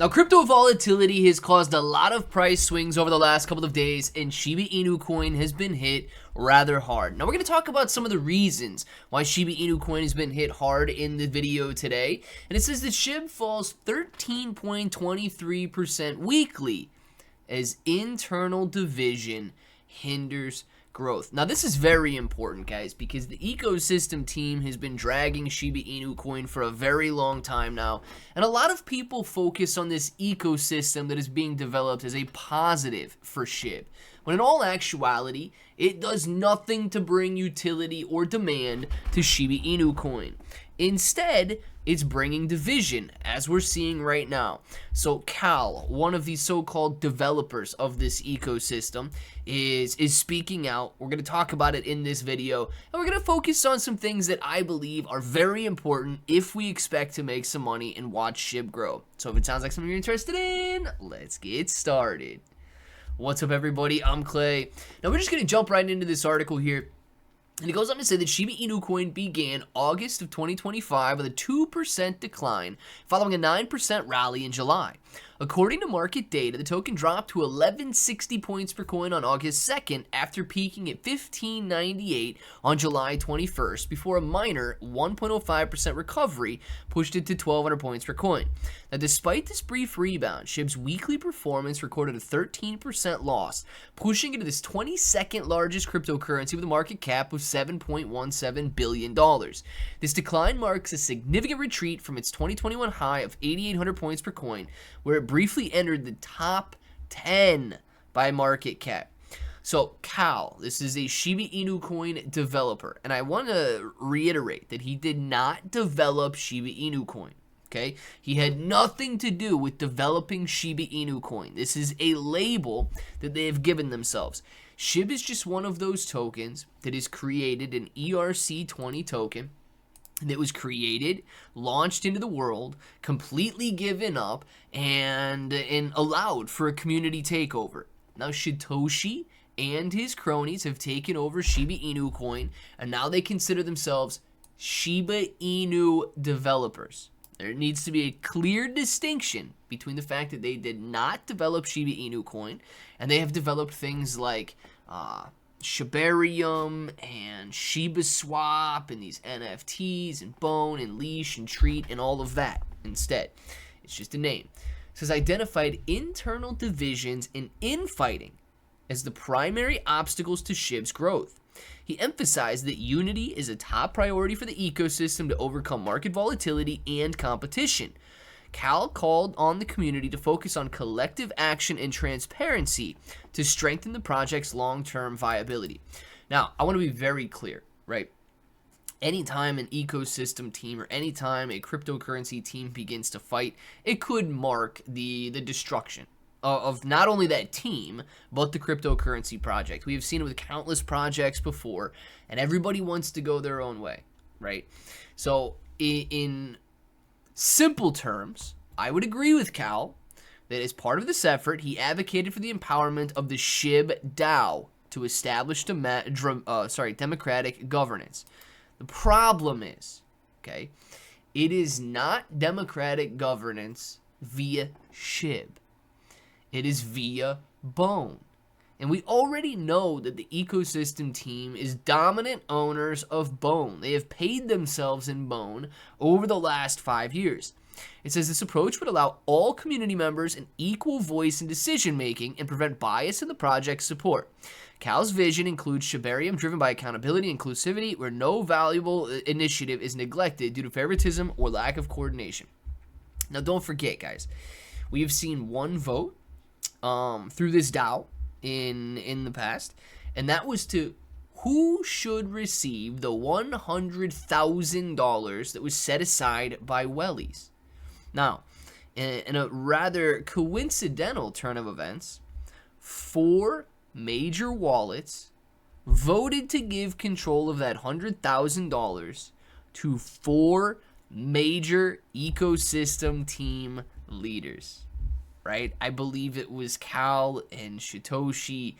Now, crypto volatility has caused a lot of price swings over the last couple of days, and Shiba Inu coin has been hit rather hard. Now, we're going to talk about some of the reasons why Shiba Inu coin has been hit hard in the video today. And it says that SHIB falls 13.23% weekly as internal division hinders growth. Now, this is very important, guys, because the ecosystem team has been dragging Shiba Inu coin for a very long time now, and a lot of people focus on this ecosystem that is being developed as a positive for SHIB, when in all actuality, it does nothing to bring utility or demand to Shiba Inu coin. Instead, it's bringing division, as we're seeing right now. So Cal, one of these so-called developers of this ecosystem, is speaking out. We're going to talk about it in this video, and we're going to focus on some things that I believe are very important if we expect to make some money and watch SHIB grow. So if it sounds like something you're interested in, let's get started. What's up, everybody? I'm Clay. Now we're just going to jump right into this article here. And it goes on to say that Shiba Inu coin began August of 2025 with a 2% decline, following a 9% rally in July. According to market data, the token dropped to 1160 points per coin on August 2nd after peaking at 1598 on July 21st before a minor 1.05% recovery pushed it to 1200 points per coin. Now, despite this brief rebound, SHIB's weekly performance recorded a 13% loss, pushing it to this 22nd largest cryptocurrency with a market cap of $7.17 billion. This decline marks a significant retreat from its 2021 high of 8,800 points per coin, where it briefly entered the top 10 by market cap. So Cal, this is a Shiba Inu coin developer, and I want to reiterate that he did not develop Shiba Inu coin. Okay, he had nothing to do with developing Shiba Inu coin. This is a label that they have given themselves. SHIB is just one of those tokens that is created, an ERC20 token that was created, launched into the world, completely given up, and allowed for a community takeover. Now Satoshi and his cronies have taken over Shiba Inu coin, and now they consider themselves Shiba Inu developers. There needs to be a clear distinction between the fact that they did not develop Shiba Inu coin, and they have developed things like Shibarium and Shiba Swap and these NFTs and Bone and Leash and Treat and all of that instead. It's just a name. It says identified internal divisions and infighting as the primary obstacles to SHIB's growth. He emphasized that unity is a top priority for the ecosystem to overcome market volatility and competition. Cal called on the community to focus on collective action and transparency to strengthen the project's long-term viability. Now, I want to be very clear, right? Anytime an ecosystem team or anytime a cryptocurrency team begins to fight, it could mark the destruction of not only that team, but the cryptocurrency project. We have seen it with countless projects before, and everybody wants to go their own way, right? So in simple terms, I would agree with Cal that as part of this effort, he advocated for the empowerment of the SHIB DAO to establish democratic governance. The problem is, okay, it is not democratic governance via SHIB. It is via Bone. And we already know that the ecosystem team is dominant owners of Bone. They have paid themselves in Bone over the last 5 years. It says this approach would allow all community members an equal voice in decision-making and prevent bias in the project's support. Cal's vision includes Shibarium driven by accountability and inclusivity, where no valuable initiative is neglected due to favoritism or lack of coordination. Now, don't forget, guys, we have seen one vote through this DAO in the past, and that was to who should receive the $100,000 that was set aside by Wellies. Now, in a rather coincidental turn of events, 4 major wallets voted to give control of that $100,000 to 4 major ecosystem team leaders. Right? I believe it was Cal and Satoshi,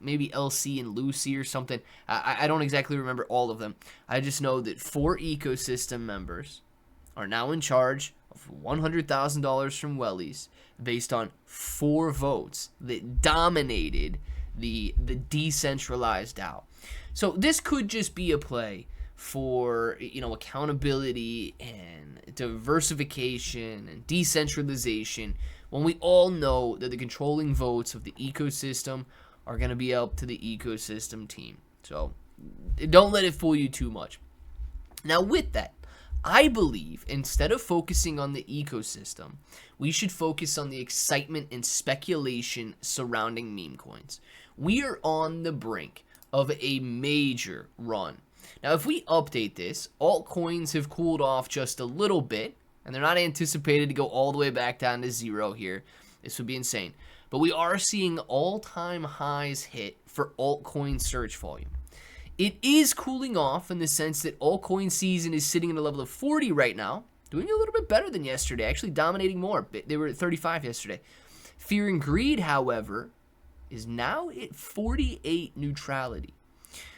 maybe LC and Lucy or something. I don't exactly remember all of them. I just know that 4 ecosystem members are now in charge of $100,000 from Wellies based on 4 votes that dominated the decentralized DAO. So this could just be a play for, accountability and diversification and decentralization, when we all know that the controlling votes of the ecosystem are going to be up to the ecosystem team. So don't let it fool you too much. Now with that, I believe instead of focusing on the ecosystem, we should focus on the excitement and speculation surrounding meme coins. We are on the brink of a major run. Now, if we update this, altcoins have cooled off just a little bit, and they're not anticipated to go all the way back down to 0 here. This would be insane. But we are seeing all-time highs hit for altcoin search volume. It is cooling off in the sense that altcoin season is sitting at a level of 40 right now, doing a little bit better than yesterday, actually dominating more. They were at 35 yesterday. Fear and Greed, however, is now at 48 neutrality.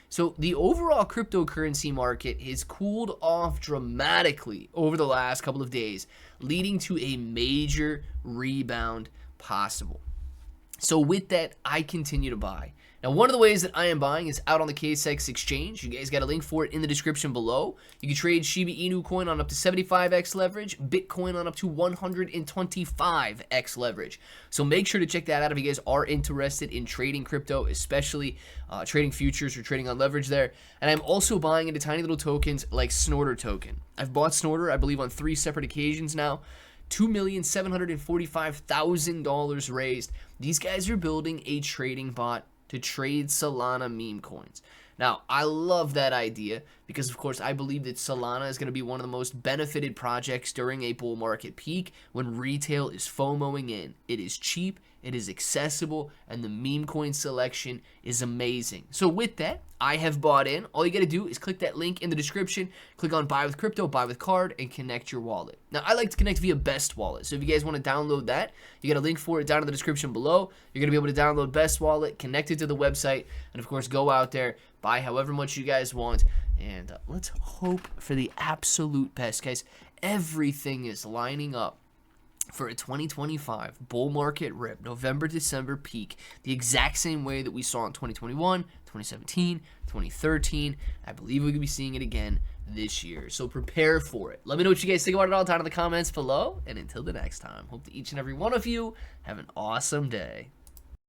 So the overall cryptocurrency market has cooled off dramatically over the last couple of days, leading to a major rebound possible. So with that, I continue to buy. Now, one of the ways that I am buying is out on the KSX exchange. You guys got a link for it in the description below. You can trade Shiba Inu coin on up to 75x leverage, Bitcoin on up to 125x leverage. So make sure to check that out if you guys are interested in trading crypto, especially trading futures or trading on leverage there. And I'm also buying into tiny little tokens like Snorter token. I've bought Snorter, I believe, on 3 separate occasions now. $2,745,000 raised. These guys are building a trading bot to trade Solana meme coins. Now, I love that idea because, of course, I believe that Solana is going to be one of the most benefited projects during a bull market peak when retail is FOMOing in. It is cheap, it is accessible, and the meme coin selection is amazing. So with that, I have bought in. All you got to do is click that link in the description, click on Buy with Crypto, Buy with Card, and connect your wallet. Now, I like to connect via Best Wallet. So if you guys want to download that, you got a link for it down in the description below. You're going to be able to download Best Wallet, connect it to the website, and of course, go out there, buy however much you guys want, and let's hope for the absolute best, guys. Everything is lining up for a 2025 bull market rip, November-December peak, the exact same way that we saw in 2021, 2017, 2013. I believe we could be seeing it again this year. So prepare for it. Let me know what you guys think about it all down in the comments below. And until the next time, hope that each and every one of you have an awesome day.